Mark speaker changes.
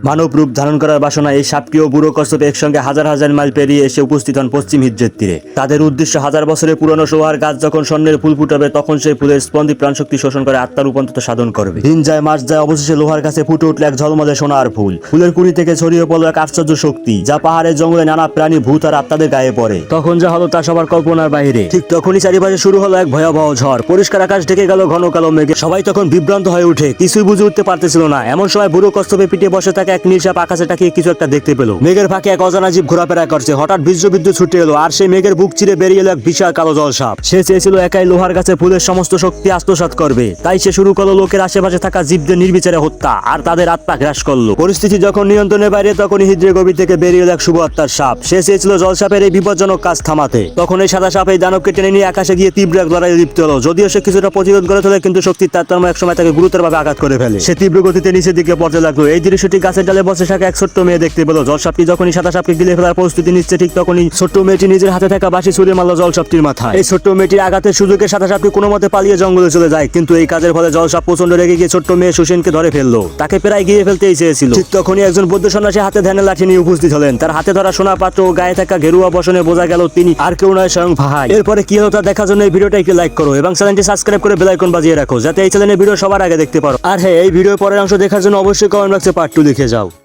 Speaker 1: মানব রূপ ধারণ করার বাসনা এই সাপটি ও বুড়ো কচ্ছপ একসঙ্গে হাজার হাজার মাইল পেরিয়ে এসে উপস্থিত হন পশ্চিম হিজড়ের তীরে। তাদের উদ্দেশ্য হাজার বছরের পুরনো সোহার গাছ যখন স্বর্ণের ফুল ফুটাবে তখন সেই ফুলের স্পন্দী প্রাণশক্তি শোষণ করে আত্মার রূপান্তর সাধন করবে। দিন যায় মাস যায়, অবশেষে লোহার কাছে ফুটে উঠল এক ঝলমলে সোনার ফুল। ফুলের কুড়ি থেকে ছড়িয়ে পড়ল এক আশ্চর্য শক্তি, যা পাহাড়ের জঙ্গলে নানা প্রাণী ভূত আর আত্মাদের গায়ে পড়ে। তখন যা হলো তা সবার কল্পনার বাইরে। ঠিক তখনই চারিপাশে শুরু হলো এক ভয়াবহ ঝড়। পরিষ্কার আকাশ ঢেকে গেল ঘন কালো মেঘে। সবাই তখন বিভ্রান্ত হয়ে উঠে, কিছুই বুঝে উঠতে পারতেছিল না। এমন সময় বুড়ো কচ্ছপে পিঠে বসে থাকা এক নীল সাপ আকাশে তাকিয়ে কিছু একটা দেখতে পেল। মেঘের ফাঁকে এক অজানা জীব ঘোরাফেরা করছে। হঠাৎ বিদ্যুৎ ছুটে এলো, আর সেই মেঘের বুক চিরে বেরিয়ে এলো এক বিশাল কালো জল সাপ। সে চেয়েছিল একাই লোহার কাছে ফুলের সমস্ত শক্তি আত্মসাৎ করবে। তাই সে শুরু করলো লোকের আশেপাশে থাকা জীবদের নির্বিচারে হত্যা আর তাদের আত্মা গ্রাস করলো। পরিস্থিতি যখন নিয়ন্ত্রণের বাইরে, তখনই হিজড়ে গভীর থেকে বেরিয়ে এলো এক শুভ আত্মার সাপ। সে চেয়েছিল জল সাপের এই বিপজ্জনক কাজ থামাতে। তখন এই সাদা সাপ এই দানবকে টেনে নিয়ে আকাশে গিয়ে তীব্র এক লড়াইয়ে লিপ্ত হলো। যদিও সে কিছুটা প্রতিরোধ করে তোলে, কিন্তু শক্তির তারতম্য এক সময় তাকে গুরুতরভাবে আঘাত করে ফেলে। সে তীব্র গতিতে নিচের দিকে পড়তে লাগলো। এই দৃশ্যটি গাছের ডালে বসে থাকা এক ছোট্ট মেয়ে দেখতে পেল। জল সাপটি যখনই সাদা সাপকে গিলে ফেলার প্রস্তুতি নিচ্ছে, ঠিক তখনই ছোট্ট মেয়েটি নিজের হাতে থাকা বাঁশি ছুড়ে মারল জল সাপটির মাথায়। এই ছোট্ট মেয়েটির আঘাতের সুযোগে সাদা সাপটি কোনো মতে পালিয়ে জঙ্গলে চলে যায়। কিন্তু এই কাজের ফলে জল সাপ প্রচন্ড রেগে গিয়ে ছোট্ট মেয়ে সুসেনকে ধরে ফেললো। তাকে প্রায় গিয়ে ফেলতেই চেয়েছিল। ঠিক তখনই একজন বৌদ্ধ সন্ন্যাসী হাতে ধ্যানের লাঠি নিয়ে উপস্থিত হলেন। তার হাতে ধরা সোনা পাত্র ও গায়ে থাকা গেরুয়া বসনে বোঝা গেল তিনি আর কেউ নয়, স্বয়ং ভাই। এরপরে কি হলো তা দেখার জন্য এই ভিডিওটা একটু লাইক করো এবং চ্যানেলটি সাবস্ক্রাইব করে বেল আইকন বাজিয়ে রাখো, যাতে এই চ্যানেলের ভিডিও সবার আগে দেখতে পারো। আর হ্যাঁ, এই ভিডিওর পরের অংশ দেখার জন্য অবশ্যই কমেন্ট বক্সে পার্ট 2 লিখে যাও।